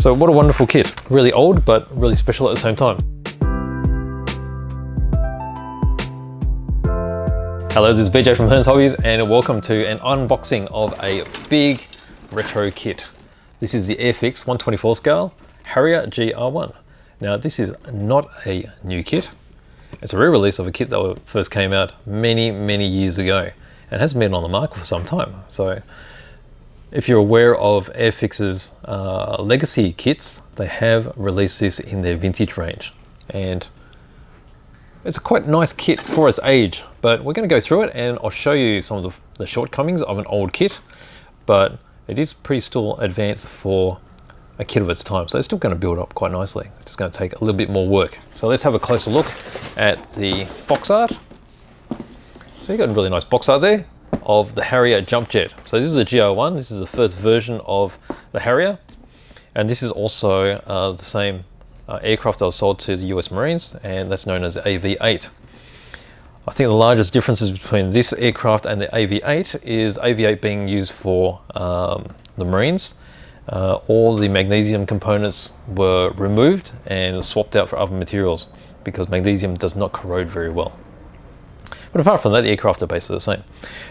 So what a wonderful kit. Really old, but really special at the same time. Hello, this is BJ from Hearns Hobbies, and welcome to an unboxing of a big retro kit. This is the Airfix 1/24 scale Harrier Gr.1. Now this is not a new kit. It's a re-release of a kit that first came out many years ago and hasn't been on the market for some time. So if you're aware of Airfix's legacy kits, they have released this in their vintage range. And it's a quite nice kit for its age, but we're going to go through it and I'll show you some of the shortcomings of an old kit, but it is pretty still advanced for a kit of its time. So it's still going to build up quite nicely. It's just going to take a little bit more work. So let's have a closer look at the box art. So you've got a really nice box art there of the Harrier jump jet. So this is a Gr.1. This is the first version of the Harrier, and this is also the same aircraft that was sold to the US Marines, and that's known as the AV-8. I think the largest differences between this aircraft and the AV-8 is AV-8 being used for the Marines. All the magnesium components were removed and swapped out for other materials because magnesium does not corrode very well. But apart from that, the aircraft are basically the same.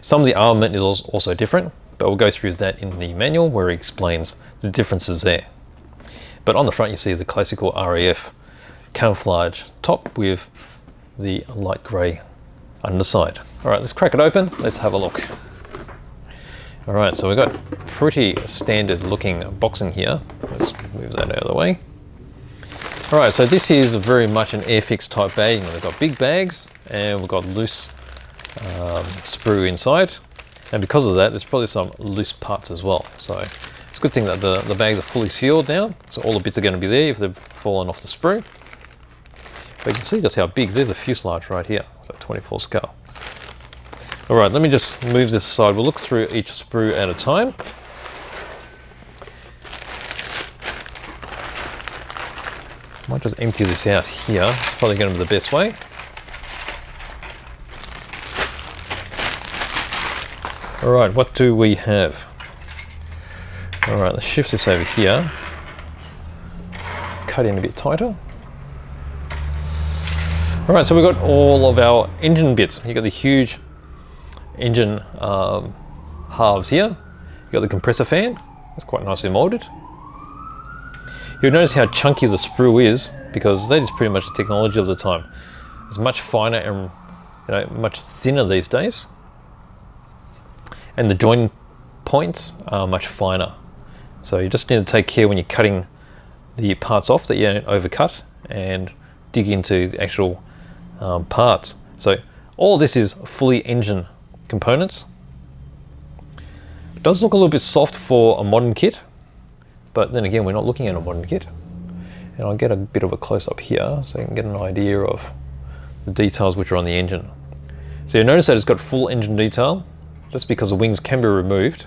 Some of the armament is also different, but we'll go through that in the manual where he explains the differences there. But on the front you see the classical RAF camouflage top with the light grey underside. Alright, let's crack it open, let's have a look. Alright, so we've got pretty standard looking boxing here. Let's move that out of the way. Alright, so this is very much an Airfix type bag. We've got big bags and we've got loose sprue inside, and because of that there's probably some loose parts as well. So it's a good thing that the bags are fully sealed now, so all the bits are going to be there if they've fallen off the sprue. But you can see just how big, there's a fuselage right here, so 24 scale. Alright, let me just move this aside. We'll look through each sprue at a time. Might just empty this out here, it's probably going to be the best way. Alright, what do we have? Alright, let's shift this over here. Cut in a bit tighter. Alright, so we've got all of our engine bits. You've got the huge engine halves here. You've got the compressor fan. That's quite nicely molded. You'll notice how chunky the sprue is because that is pretty much the technology of the time. It's much finer and much thinner these days. And the joint points are much finer. So you just need to take care when you're cutting the parts off that you don't overcut and dig into the actual parts. So all this is fully engine components. It does look a little bit soft for a modern kit, but then again we're not looking at a modern kit. And I'll get a bit of a close-up here so you can get an idea of the details which are on the engine. So you'll notice that it's got full engine detail. That's because the wings can be removed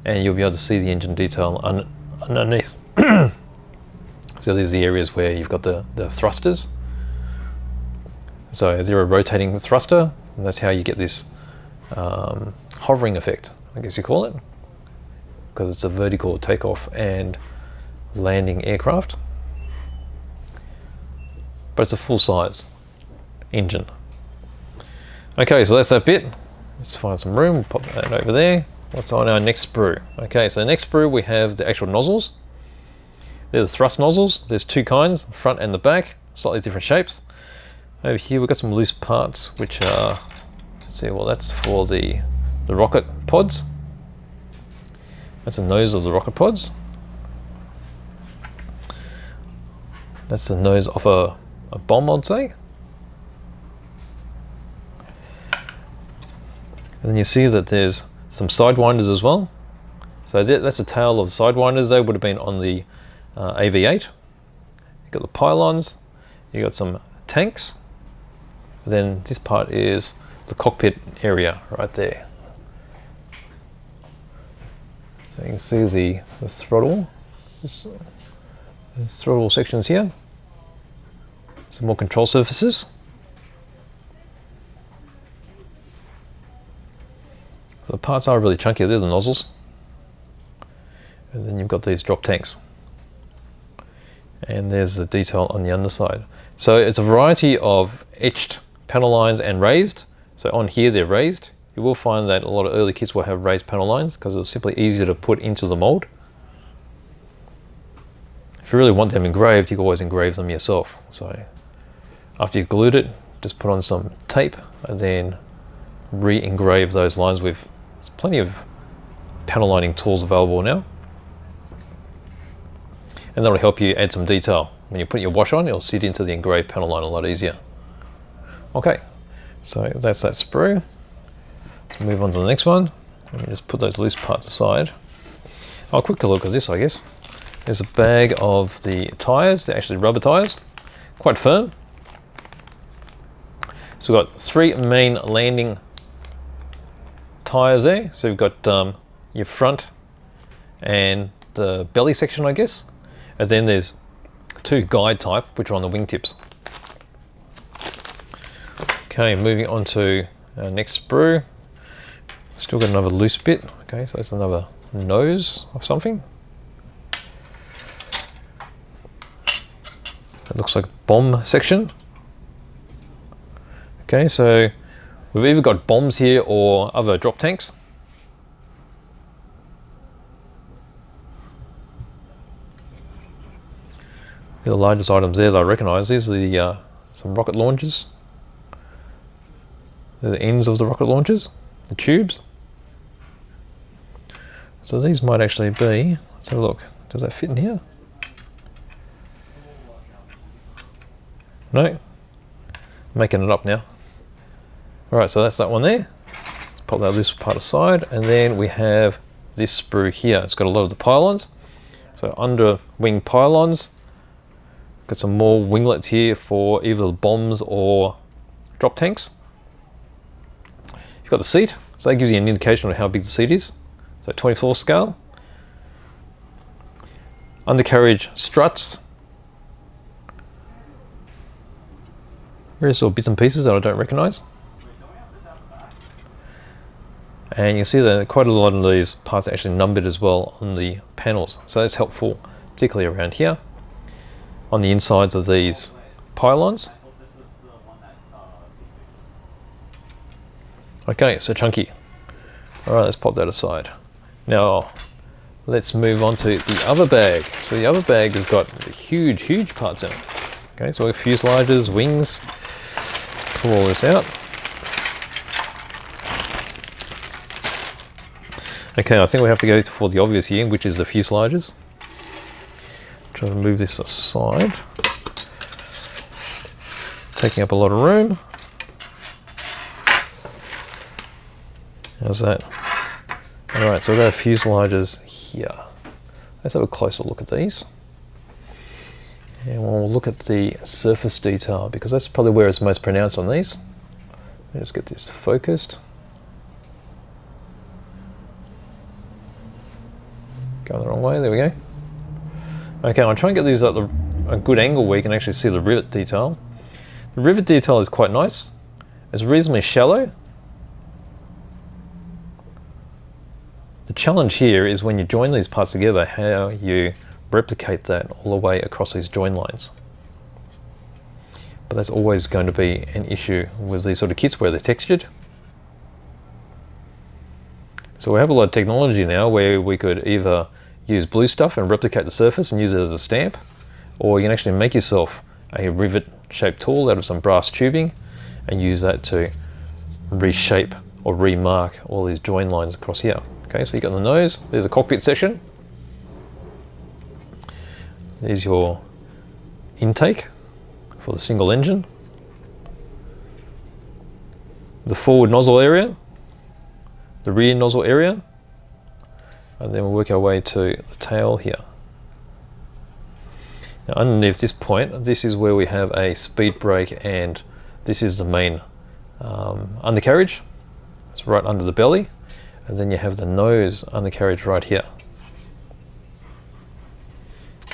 and you'll be able to see the engine detail underneath. So there's the areas where you've got the thrusters. So they're a rotating thruster, and that's how you get this hovering effect, I guess you call it, because it's a vertical takeoff and landing aircraft. But it's a full size engine. Okay, so that's that bit. Let's find some room, pop that over there. What's on our next sprue? Okay, so next sprue we have the actual nozzles. They're the thrust nozzles. There's two kinds, front and the back, slightly different shapes. Over here we've got some loose parts which are, let's see, well that's for the rocket pods. That's the nose of the rocket pods. That's the nose of a bomb, I'd say. And then you see that there's some sidewinders as well. So that's the tail of the sidewinders. They would have been on the AV-8. You've got the pylons, you've got some tanks. Then this part is the cockpit area right there. So you can see the throttle. The throttle sections here. Some more control surfaces. So the parts are really chunky. They're the nozzles. And then you've got these drop tanks. And there's the detail on the underside. So it's a variety of etched panel lines and raised. So on here they're raised. You will find that a lot of early kits will have raised panel lines because it was simply easier to put into the mold. If you really want them engraved, you can always engrave them yourself. So after you've glued it, just put on some tape and then re-engrave those lines with, there's plenty of panel lining tools available now. And that'll help you add some detail. When you put your wash on, it'll sit into the engraved panel line a lot easier. Okay, so that's that sprue. Let's move on to the next one. Let me just put those loose parts aside. I'll quickly look at this, I guess. There's a bag of the tires. They're actually rubber tires, quite firm. So we've got 3 main landing tires there. So we've got your front and the belly section, I guess. And then there's 2 guide type, which are on the wingtips. Okay, moving on to our next sprue. Still got another loose bit. Okay, so that's another nose of something. It looks like a bomb section. Okay, so we've either got bombs here or other drop tanks. The largest items there that I recognise. These are the some rocket launchers. They're the ends of the rocket launchers, the tubes. So these might actually be, let's have a look, does that fit in here? No, making it up now. Alright, so that's that one there. Let's pop that loose part aside, and then we have this sprue here. It's got a lot of the pylons. So under wing pylons, got some more winglets here for either the bombs or drop tanks. You've got the seat, so that gives you an indication of how big the seat is. So 24 scale. Undercarriage struts. Various little bits and pieces that I don't recognise. And you see that quite a lot of these parts are actually numbered as well on the panels. So that's helpful, particularly around here. On the insides of these pylons. Okay, so chunky. Alright, let's pop that aside. Now, let's move on to the other bag. So the other bag has got huge, huge parts in it. Okay, so we have fuselages, wings. Let's pull all this out. Okay, I think we have to go for the obvious here, which is the fuselages. Try to move this aside. Taking up a lot of room. How's that? Alright, so we've got fuselages here. Let's have a closer look at these. And we'll look at the surface detail because that's probably where it's most pronounced on these. Let me just get this focused. Going the wrong way, there we go. Okay, I'll try and get these at a good angle where you can actually see the rivet detail. The rivet detail is quite nice. It's reasonably shallow. The challenge here is when you join these parts together, how you replicate that all the way across these join lines. But that's always going to be an issue with these sort of kits where they're textured. So we have a lot of technology now where we could either use blue stuff and replicate the surface and use it as a stamp, or you can actually make yourself a rivet shaped tool out of some brass tubing and use that to reshape or remark all these join lines across here. Okay, so you got the nose, there's a cockpit section. There's your intake for the single engine. The forward nozzle area, the rear nozzle area, and then we'll work our way to the tail here. Now underneath this point, this is where we have a speed brake, and this is the main undercarriage. It's right under the belly. And then you have the nose undercarriage right here.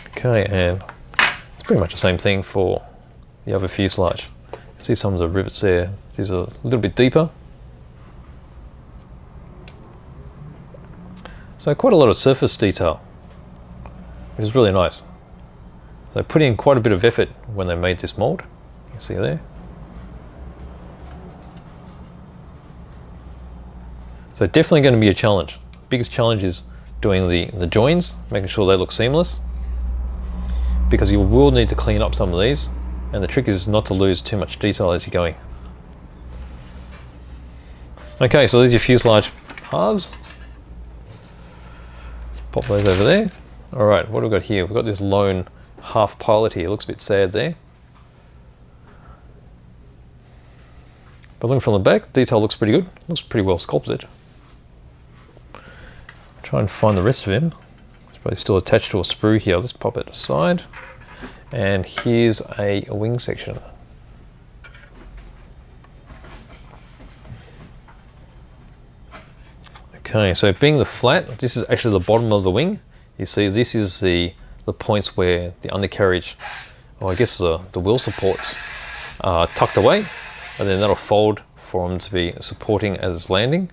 Okay, and it's pretty much the same thing for the other fuselage. See some of the rivets there. These are a little bit deeper. So quite a lot of surface detail, which is really nice. So they put in quite a bit of effort when they made this mold. You can see there. So definitely going to be a challenge. Biggest challenge is doing the joins, making sure they look seamless, because you will need to clean up some of these, and the trick is not to lose too much detail as you're going. Okay, so these are your fuselage halves. Let's pop those over there. All right, what have we got here? We've got this lone half pilot here. It looks a bit sad there. But looking from the back, detail looks pretty good. Looks pretty well sculpted. Try and find the rest of him. It's probably still attached to a sprue here. Let's pop it aside. And here's a wing section. Okay, so being the flat, this is actually the bottom of the wing. You see, this is the points where the undercarriage, or I guess the wheel supports, are tucked away, and then that'll fold for them to be supporting as it's landing.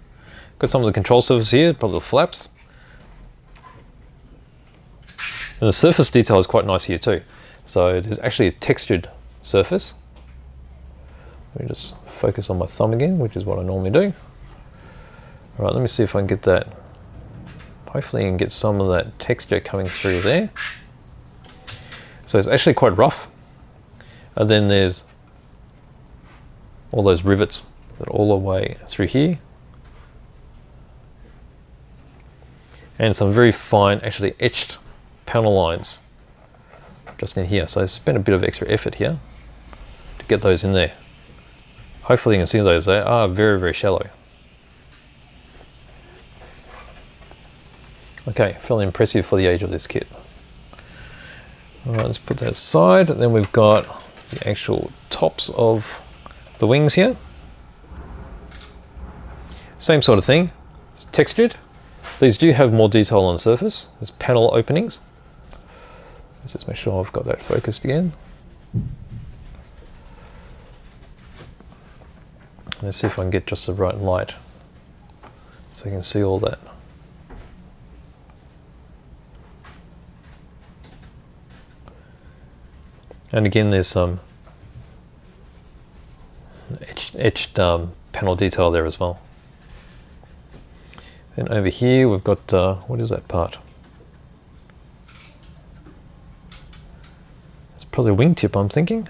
Got some of the control surface here, probably the flaps. And the surface detail is quite nice here too. So there's actually a textured surface. Let me just focus on my thumb again, which is what I normally do. All right, let me see if I can get that. Hopefully I can get some of that texture coming through there. So it's actually quite rough. And then there's all those rivets that are all the way through here. And some very fine, actually etched panel lines just in here. So I spent a bit of extra effort here to get those in there. Hopefully you can see those. They are very, very shallow. Okay, fairly impressive for the age of this kit. All right, let's put that aside. Then we've got the actual tops of the wings here. Same sort of thing. It's textured. These do have more detail on the surface. There's panel openings. Let's just make sure I've got that focused again. Let's see if I can get just the right light so you can see all that. And again, there's some etched panel detail there as well. Then over here we've got, what is that part? It's probably a wingtip, I'm thinking.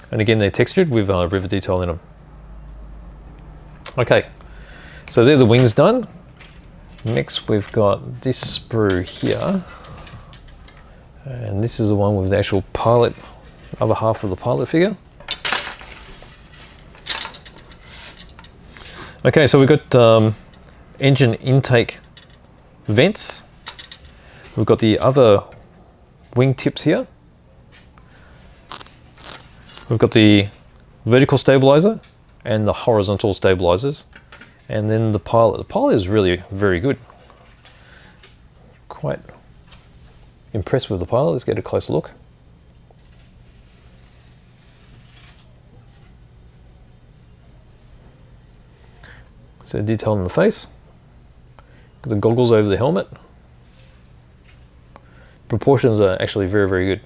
And again, they're textured with rivet detail in them. Okay, so they're the wings done. Next we've got this sprue here. And this is the one with the actual pilot, other half of the pilot figure. Okay, so we've got engine intake vents. We've got the other wing tips here. We've got the vertical stabilizer and the horizontal stabilizers. And then the pilot. The pilot is really very good. Quite impressed with the pilot. Let's get a closer look. So detail in the face. Got the goggles over the helmet. Proportions are actually very, very good.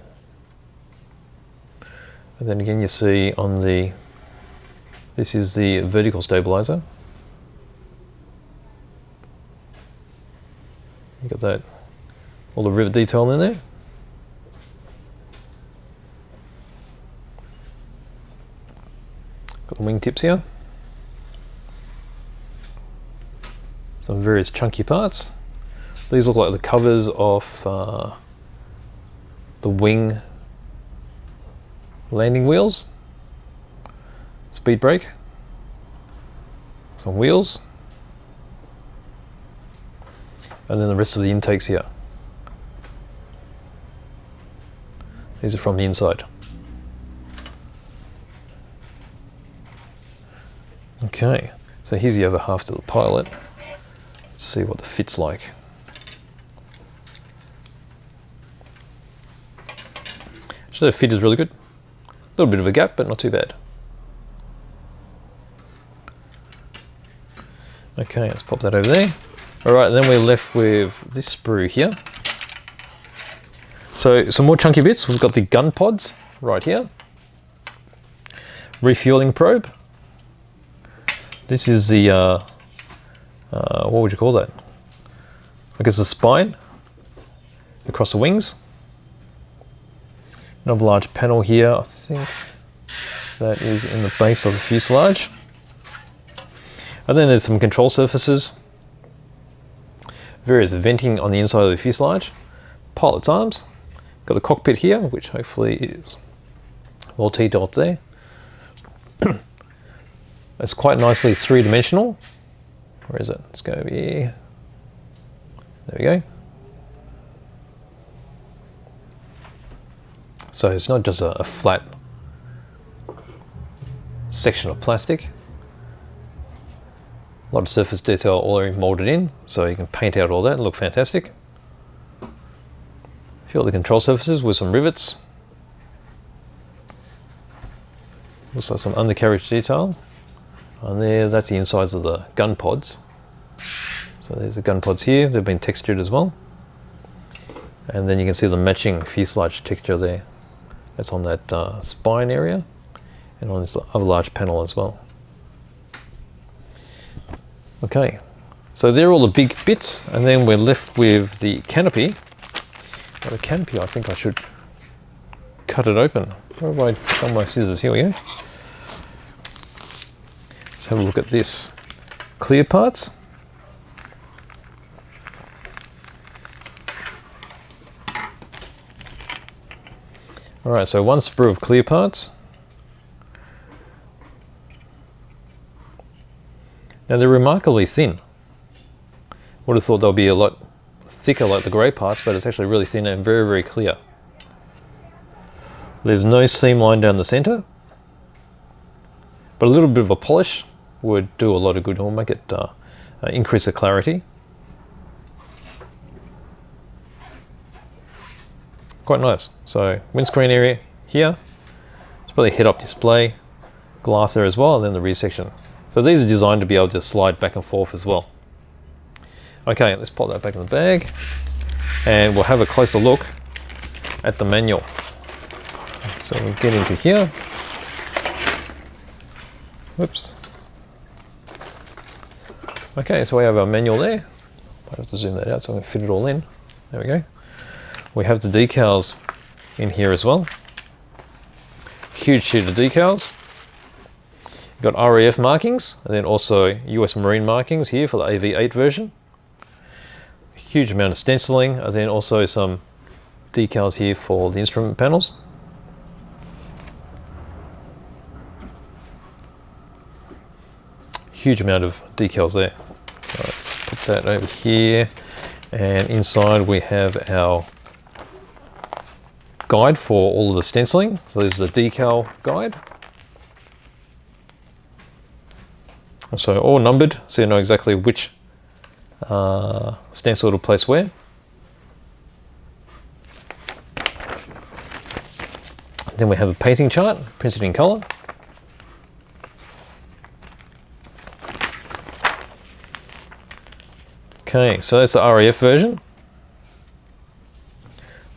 And then again you see on the, this is the vertical stabilizer. You got that, all the rivet detail in there. Got the wing tips here. Some various chunky parts. These look like the covers of the wing landing wheels. Speed brake. Some wheels. And then the rest of the intakes here. These are from the inside. Okay, so here's the other half to the pilot. Let's see what the fit's like. So the fit is really good. A little bit of a gap, but not too bad. Okay, let's pop that over there. All right, then we're left with this sprue here. So some more chunky bits. We've got the gun pods right here. Refueling probe. This is the, what would you call that? I guess the spine across the wings. Another large panel here, I think that is in the base of the fuselage. And then there's some control surfaces. Various venting on the inside of the fuselage. Pilot's arms. Got the cockpit here, which hopefully is well teed off there. It's quite nicely three-dimensional. Where is it? Let's go over here. There we go. So it's not just a flat section of plastic. A lot of surface detail already molded in, so you can paint out all that and look fantastic. Fill the control surfaces with some rivets. Looks like some undercarriage detail. And there, that's the insides of the gun pods. So there's the gun pods here, they've been textured as well. And then you can see the matching fuselage texture there. That's on that spine area and on this other large panel as well. Okay, so they're all the big bits, and then we're left with the canopy. Now the canopy, I think I should cut it open. Where have I done my scissors? Here we go. Let's have a look at this. Clear parts. All right, so one sprue of clear parts. Now they're remarkably thin. Would have thought they'll be a lot thicker like the grey parts, but it's actually really thin and very, very clear. There's no seam line down the centre, but a little bit of a polish would do a lot of good. It'll make it increase the clarity. Quite nice. So windscreen area here. It's probably head-up display, glass there as well, and then the rear section. So these are designed to be able to slide back and forth as well. Okay, let's pop that back in the bag, and we'll have a closer look at the manual. So we'll get into here. Whoops. Okay, so we have our manual there. I have to zoom that out so I can fit it all in. There we go. We have the decals in here as well. Huge sheet of decals. You've got RAF markings, and then also US Marine markings here for the AV8 version. A huge amount of stenciling, and then also some decals here for the instrument panels. Huge amount of decals there. Right, let's put that over here, and inside we have our guide for all of the stenciling. So this is the decal guide. So all numbered, so you know exactly which stencil to place where. Then we have a painting chart, printed in colour. Okay, so that's the RAF version.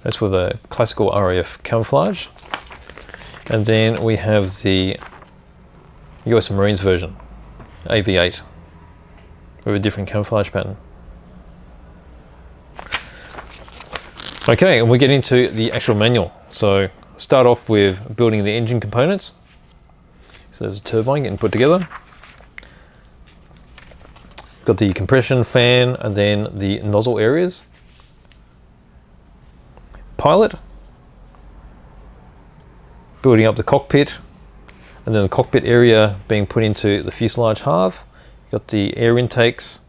That's with a classical RAF camouflage. And then we have the US Marines version, AV8, with a different camouflage pattern. Okay, and we get into the actual manual. So start off with building the engine components. So there's a turbine getting put together. Got the compression fan and then the nozzle areas. Pilot. Building up the cockpit, and then the cockpit area being put into the fuselage half. Got the air intakes,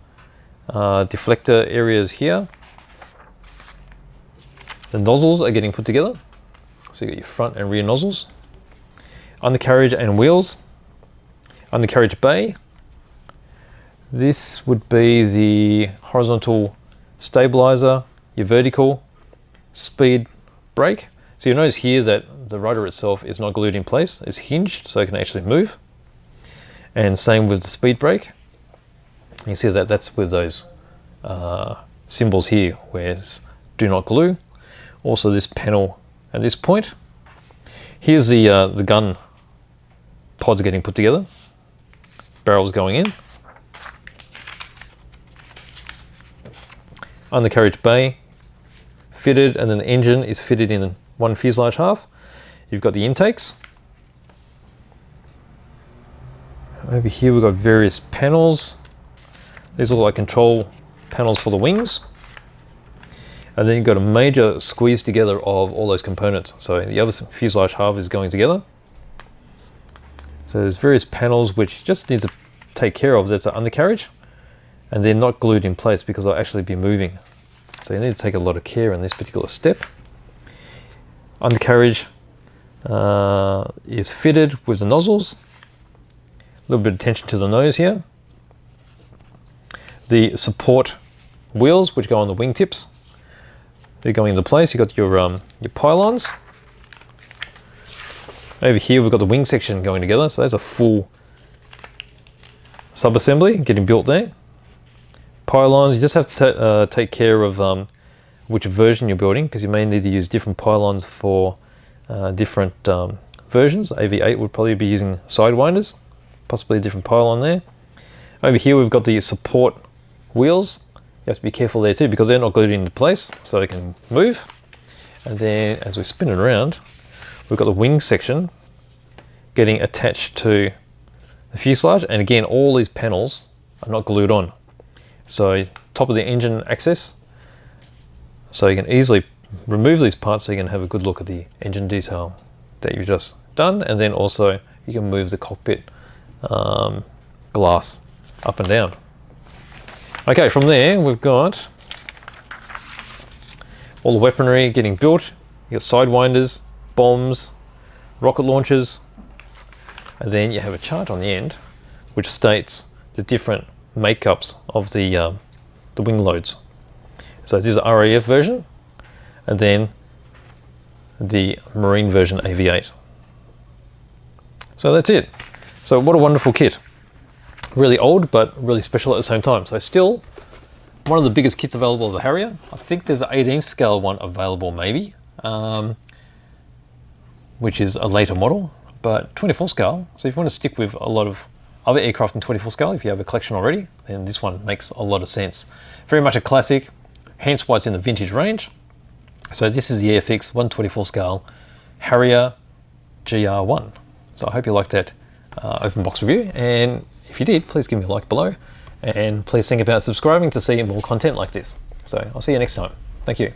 deflector areas here. The nozzles are getting put together. So you got your front and rear nozzles. Undercarriage and wheels. Undercarriage bay. This would be the horizontal stabilizer, your vertical speed brake. So you notice here that the rudder itself is not glued in place, it's hinged so it can actually move. And same with the speed brake. You see that that's with those symbols here where it's do not glue. Also this panel at this point. Here's the gun pods getting put together. Barrels going in. Undercarriage bay fitted, and then the engine is fitted in one fuselage half. You've got the intakes. Over here we've got various panels. These look like control panels for the wings. And then you've got a major squeeze together of all those components. So the other fuselage half is going together. So there's various panels which you just need to take care of. There's the undercarriage, and they're not glued in place because they'll actually be moving. So you need to take a lot of care in this particular step. Undercarriage is fitted with the nozzles. A little bit of attention to the nose here. The support wheels which go on the wingtips, they're going into place. You've got your pylons. Over here we've got the wing section going together, so there's a full sub-assembly getting built there. Pylons, you just have to take care of which version you're building, because you may need to use different pylons for different versions. AV8 would probably be using sidewinders, possibly a different pylon there. Over here we've got the support wheels. You have to be careful there too, because they're not glued into place, so they can move. And then as we spin it around, we've got the wing section getting attached to the fuselage, and again all these panels are not glued on. So top of the engine access, so you can easily remove these parts so you can have a good look at the engine detail that you've just done, and then also you can move the cockpit glass up and down. Okay, from there we've got all the weaponry getting built. You got sidewinders, bombs, rocket launchers, and then you have a chart on the end which states the different makeups of the wing loads. So this is the RAF version, and then the Marine version AV8. So that's it. So what a wonderful kit. Really old, but really special at the same time. So still one of the biggest kits available of the Harrier. I think there's an 18th scale one available maybe, which is a later model, but 24 scale. So if you want to stick with a lot of other aircraft in 24 scale, if you have a collection already, then this one makes a lot of sense. Very much a classic, hence why it's in the vintage range. So this is the Airfix 124 scale Harrier Gr.1. So I hope you liked that open box review, and if you did, please give me a like below, and please think about subscribing to see more content like this. So I'll see you next time. Thank you.